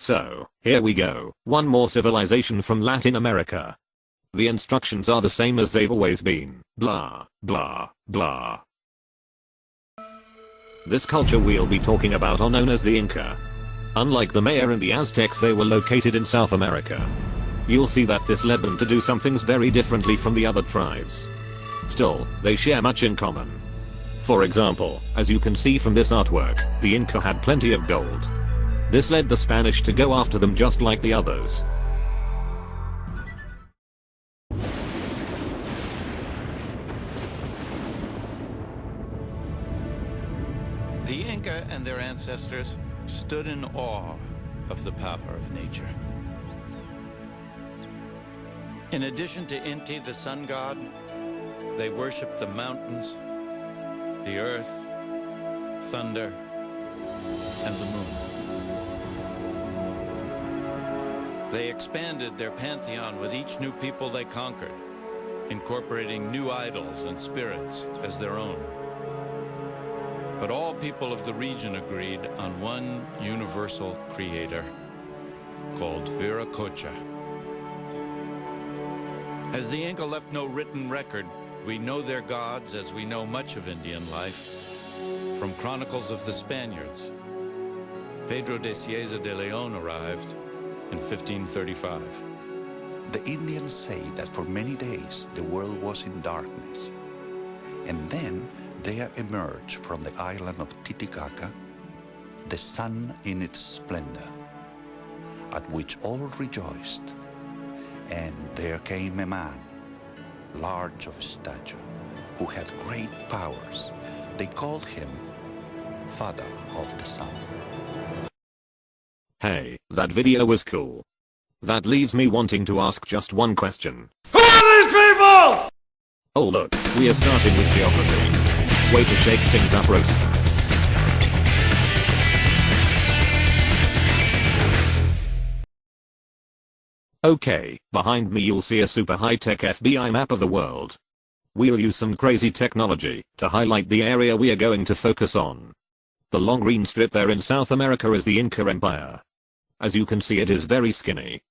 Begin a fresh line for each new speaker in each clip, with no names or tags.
So, here we go, one more civilization from Latin America. The instructions are the same as they've always been, blah, blah, blah. This culture we'll be talking about are known as the Inca. Unlike the Maya and the Aztecs, they were located in South America. You'll see that this led them to do some things very differently from the other tribes. Still, they share much in common. For example, as you can see from this artwork, the Inca had plenty of gold. This led the Spanish to go after them just like the others.
The Inca and their ancestors stood in awe of the power of nature. In addition to Inti, the sun god, they worshipped the mountains, the earth, thunder, and the moon. They expanded their pantheon with each new people they conquered, incorporating new idols and spirits as their own. But all people of the region agreed on one universal creator called Viracocha. As the Inca left no written record, we know their gods as we know much of Indian life from chronicles of the Spaniards. Pedro de Cieza de Leon arrived in 1535.
The Indians say that for many days the world was in darkness, and then there emerged from the island of Titicaca the sun in its splendor, at which all rejoiced. And there came a man, large of stature, who had great powers. They called him Father of the Sun.
Hey, that video was cool. That leaves me wanting to ask just one question.
Who are these people?
Oh look, we are starting with geography. Way to shake things up, Roti. Okay, behind me you'll see a super high-tech FBI map of the world. We'll use some crazy technology to highlight the area we are going to focus on. The long green strip there in South America is the Inca Empire. As you can see, it is very skinny.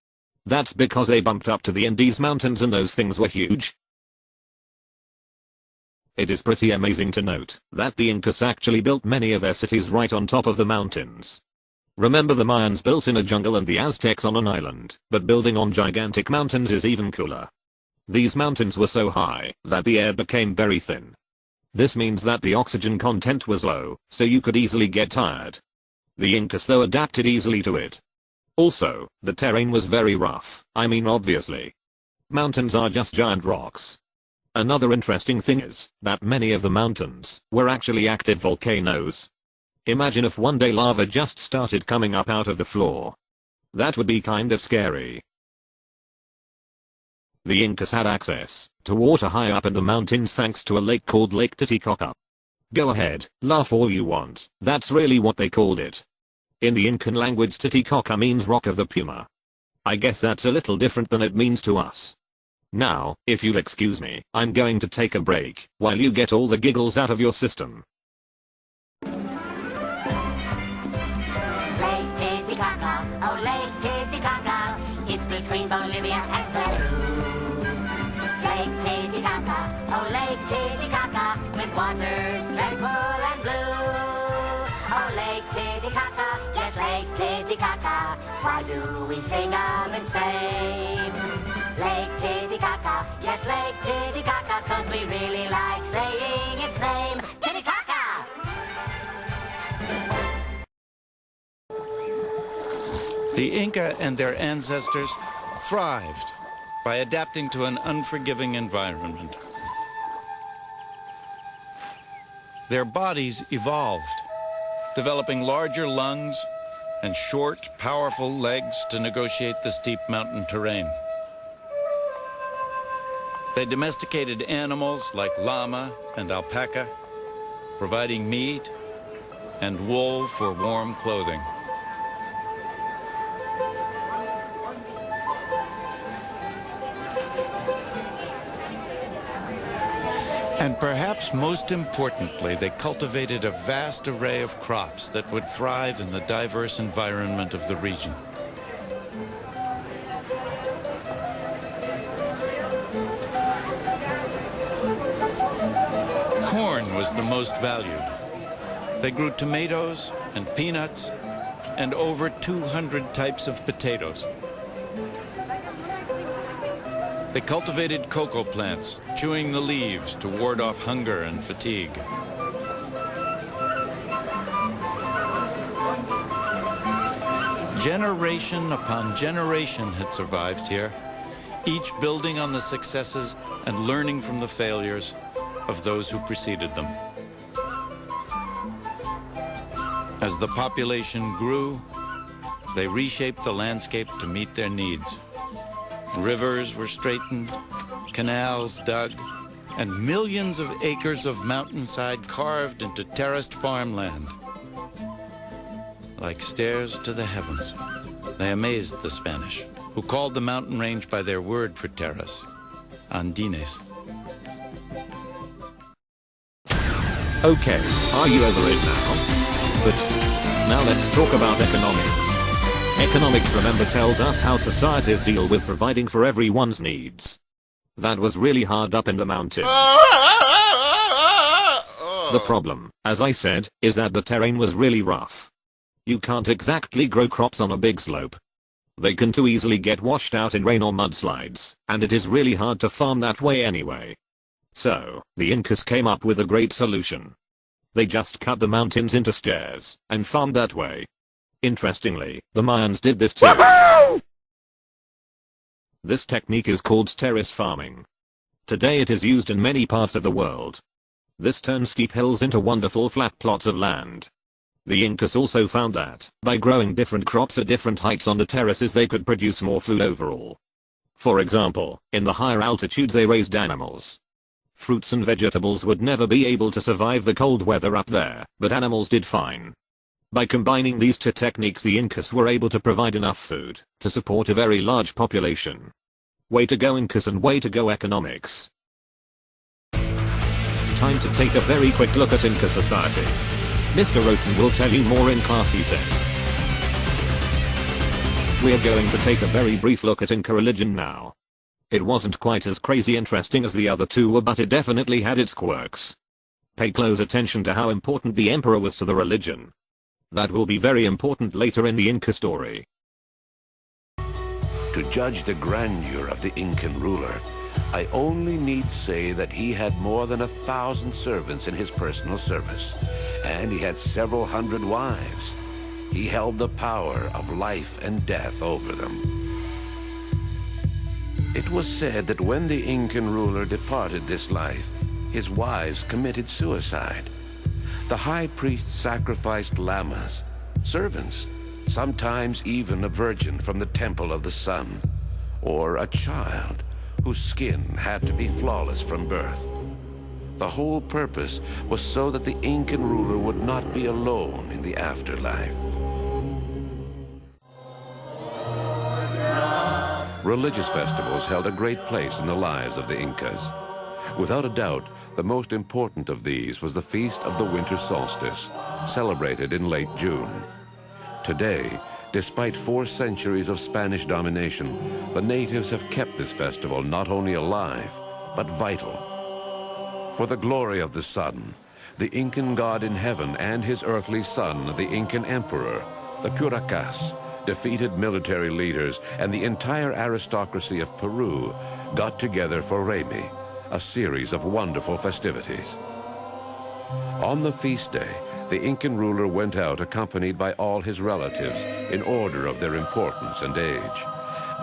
That's because they bumped up to the Andes Mountains and those things were huge. It is pretty amazing to note that the Incas actually built many of their cities right on top of the mountains. Remember, the Mayans built in a jungle and the Aztecs on an island, but building on gigantic mountains is even cooler. These mountains were so high that the air became very thin. This means that the oxygen content was low, so you could easily get tired. The Incas though adapted easily to it. Also, the terrain was very rough, I mean obviously. Mountains are just giant rocks. Another interesting thing is that many of the mountains were actually active volcanoes. Imagine if one day lava just started coming up out of the floor. That would be kind of scary. The Incas had access to water high up in the mountains thanks to a lake called Lake Titicaca. Go ahead, laugh all you want, that's really what they called it. In the Incan language, Titicaca means Rock of the Puma. I guess that's a little different than it means to us. Now, if you'll excuse me, I'm going to take a break while you get all the giggles out of your system.
Lake Titicaca, oh Lake Titicaca, it's between Bolivia and Peru. Lake Titicaca, oh Lake Titicaca, with waters tranquil and blue. Oh Lake Titicaca, yes Lake Titicaca, why do we sing of its fame? Lake Titicaca, yes Lake Titicaca, 'cause we really like saying its name, Titicaca!
The Inca and their ancestors thrived by adapting to an unforgiving environment. Their bodies evolved, developing larger lungs and short, powerful legs to negotiate the steep mountain terrain. They domesticated animals like llama and alpaca, providing meat and wool for warm clothing. And perhaps most importantly, they cultivated a vast array of crops that would thrive in the diverse environment of the region. was the most valued. They grew tomatoes and peanuts and over 200 types of potatoes. They cultivated cocoa plants, chewing the leaves to ward off hunger and fatigue. Generation upon generation had survived here, each building on the successes and learning from the failures of those who preceded them. As the population grew, they reshaped the landscape to meet their needs. Rivers were straightened, canals dug, and millions of acres of mountainside carved into terraced farmland. Like stairs to the heavens, they amazed the Spanish, who called the mountain range by their word for terrace, Andines.
Okay, are you over it now? But now let's talk about economics. Economics, remember, tells us how societies deal with providing for everyone's needs. That was really hard up in the mountains. The problem, as I said, is that the terrain was really rough. You can't exactly grow crops on a big slope. They can too easily get washed out in rain or mudslides, and it is really hard to farm that way anyway. So, the Incas came up with a great solution. They just cut the mountains into stairs, and farmed that way. Interestingly, the Mayans did this too. This technique is called terrace farming. Today it is used in many parts of the world. This turns steep hills into wonderful flat plots of land. The Incas also found that, by growing different crops at different heights on the terraces, they could produce more food overall. For example, in the higher altitudes they raised animals. Fruits and vegetables would never be able to survive the cold weather up there, but animals did fine. By combining these two techniques, the Incas were able to provide enough food to support a very large population. Way to go, Incas, and way to go, economics. Time to take a very quick look at Inca society. Mr. Roughton will tell you more in class, he says. We're going to take a very brief look at Inca religion now. It wasn't quite as crazy interesting as the other two were, but it definitely had its quirks. Pay close attention to how important the emperor was to the religion. That will be very important later in the Inca story.
To judge the grandeur of the Incan ruler, I only need say that he had more than 1,000 servants in his personal service, and he had several hundred wives. He held the power of life and death over them. It was said that when the Incan ruler departed this life, his wives committed suicide. The high priest sacrificed llamas, servants, sometimes even a virgin from the temple of the sun, or a child whose skin had to be flawless from birth. The whole purpose was so that the Incan ruler would not be alone in the afterlife. Religious festivals held a great place in the lives of the Incas. Without a doubt, the most important of these was the Feast of the Winter Solstice, celebrated in late June. Today, despite 4 centuries of Spanish domination, the natives have kept this festival not only alive, but vital. For the glory of the sun, the Incan god in heaven and his earthly son, the Incan emperor, the Curacas, defeated military leaders, and the entire aristocracy of Peru got together for Remi, a series of wonderful festivities. On the feast day, the Incan ruler went out accompanied by all his relatives in order of their importance and age.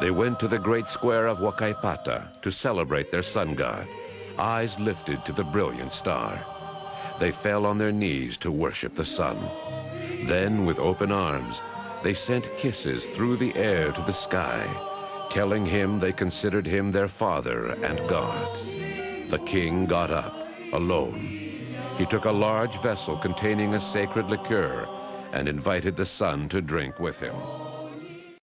They went to the great square of Huacaipata to celebrate their sun god, eyes lifted to the brilliant star. They fell on their knees to worship the sun. Then, with open arms, they sent kisses through the air to the sky, telling him they considered him their father and God. The king got up, alone. He took a large vessel containing a sacred liqueur and invited the sun to drink with him.